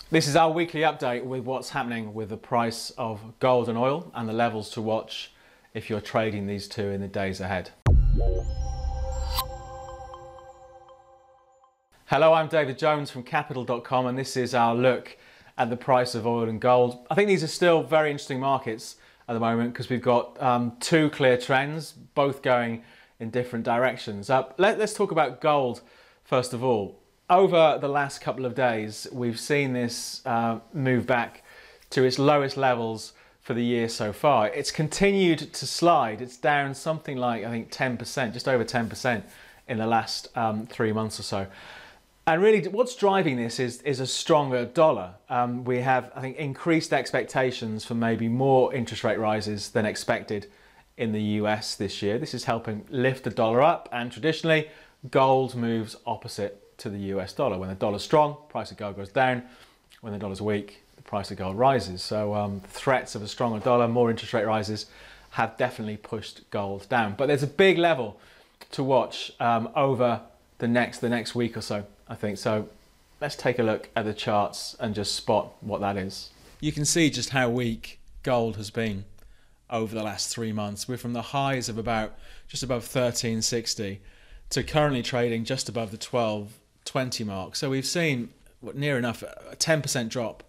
This is our weekly update with what's happening with the price of gold and oil and the levels to watch if you're trading these two in the days ahead. Hello, I'm David Jones from Capital.com, and this is our look at the price of oil and gold. I think these are still very interesting markets at the moment because we've got two clear trends, both going in different directions. Let's talk about gold first of all. Over the last couple of days, we've seen this move back to its lowest levels for the year so far. It's continued to slide. It's down something like, I think, 10%, just over 10% in the last 3 months or so. And really, what's driving this is a stronger dollar. We have, I think, increased expectations for maybe more interest rate rises than expected in the US this year. This is helping lift the dollar up, and traditionally, gold moves opposite to the US dollar. When the dollar's strong, price of gold goes down. When the dollar's weak, the price of gold rises. So threats of a stronger dollar, more interest rate rises have definitely pushed gold down. But there's a big level to watch over the next week or so, I think. So let's take a look at the charts and just spot what that is. You can see just how weak gold has been over the last 3 months. We're from the highs of about just above 1360 to currently trading just above the 1220 mark. So we've seen near enough a 10% drop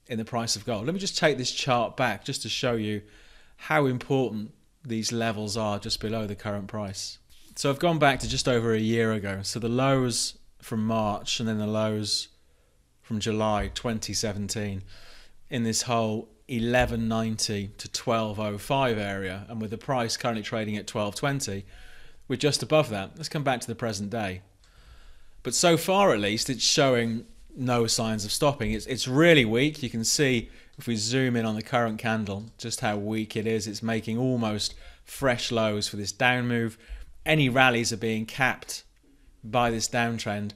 in the price of gold. Let me just take this chart back just to show you how important these levels are just below the current price. So I've gone back to just over a year ago. So the lows from March and then the lows from July 2017 in this whole 1190 to 1205 area, and with the price currently trading at 1220, we're just above that. Let's come back to the present day. But so far, at least, it's showing no signs of stopping. It's really weak. You can see if we zoom in on the current candle just how weak it is. It's making almost fresh lows for this down move. Any rallies are being capped by this downtrend,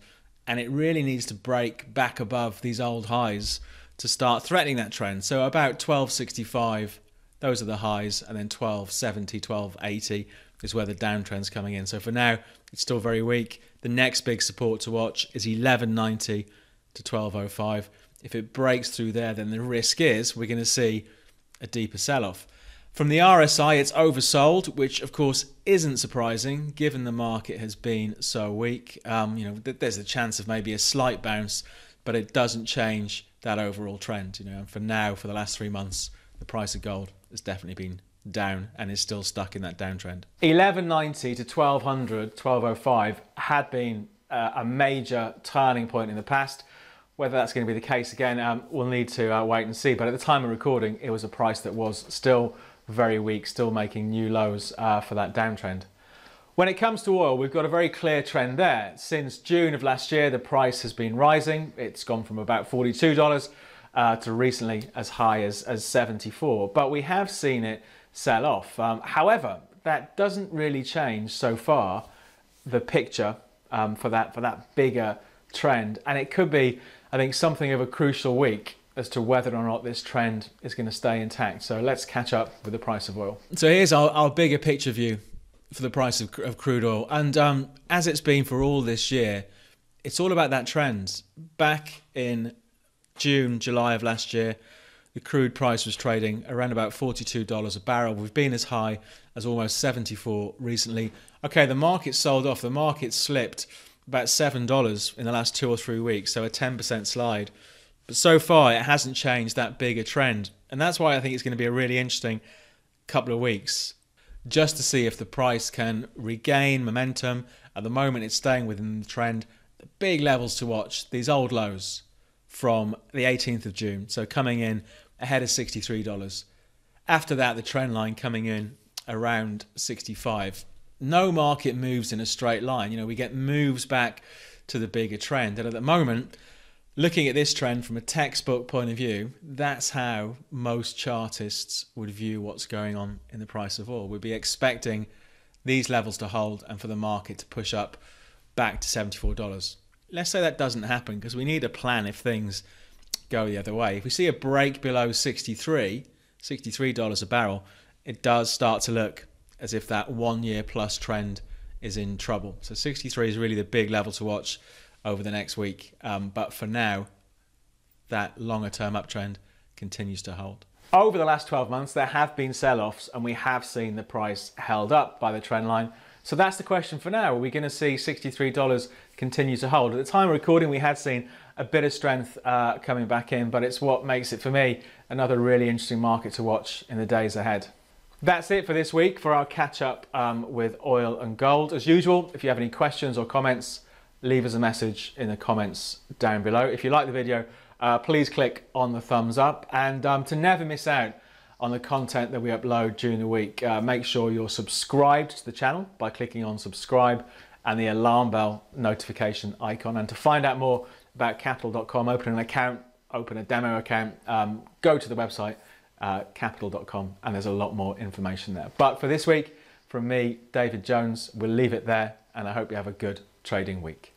and it really needs to break back above these old highs to start threatening that trend. So about 1265, those are the highs, and then 1270, 1280 is where the downtrend's coming in. So for now, it's still very weak. The next big support to watch is 1190 to 1205. If it breaks through there, then the risk is we're going to see a deeper sell-off. From the RSI, it's oversold, which of course isn't surprising given the market has been so weak. There's a chance of maybe a slight bounce, but it doesn't change that overall trend. And for now, for the last 3 months, the price of gold has definitely been down and is still stuck in that downtrend. 1190 to 1200, 1205 had been a major turning point in the past. Whether that's going to be the case again, we'll need to wait and see. But at the time of recording, it was a price that was still very weak, still making new lows for that downtrend. When it comes to oil, we've got a very clear trend there. Since June of last year, the price has been rising. It's gone from about $42 to recently as high as $74. But we have seen it sell off. However, that doesn't really change so far the picture for that bigger trend. And it could be, I think, something of a crucial week as to whether or not this trend is going to stay intact. So let's catch up with the price of oil. So here's our bigger picture view for the price of crude oil. And as it's been for all this year, it's all about that trend. Back in June, July of last year, the crude price was trading around about $42 a barrel. We've been as high as almost 74 recently. Okay, the market sold off. The market slipped about $7 in the last 2 or 3 weeks, so a 10% slide. But so far, it hasn't changed that bigger trend. And that's why I think it's going to be a really interesting couple of weeks, just to see if the price can regain momentum. At the moment, it's staying within the trend. The big levels to watch, these old lows from the 18th of June, so coming in ahead of $63. After that, the trend line coming in around 65. No market moves in a straight line. We get moves back to the bigger trend. And at the moment, looking at this trend from a textbook point of view, that's how most chartists would view what's going on in the price of oil. We'd be expecting these levels to hold and for the market to push up back to $74. Let's say that doesn't happen, because we need a plan if things go the other way. If we see a break below $63 a barrel, it does start to look as if that 1 year plus trend is in trouble. So 63 is really the big level to watch over the next week. But for now, that longer term uptrend continues to hold. Over the last 12 months, there have been sell-offs and we have seen the price held up by the trend line. So that's the question for now. Are we going to see $63 continue to hold? At the time of recording, we had seen a bit of strength coming back in, but it's what makes it, for me, another really interesting market to watch in the days ahead. That's it for this week for our catch up with oil and gold. As usual, if you have any questions or comments, leave us a message in the comments down below. If you like the video, please click on the thumbs up, and to never miss out on the content that we upload during the week, make sure you're subscribed to the channel by clicking on subscribe and the alarm bell notification icon. And to find out more about Capital.com, open an account, open a demo account, go to the website Capital.com, and there's a lot more information there. But for this week, from me, David Jones, we'll leave it there, and I hope you have a good trading week.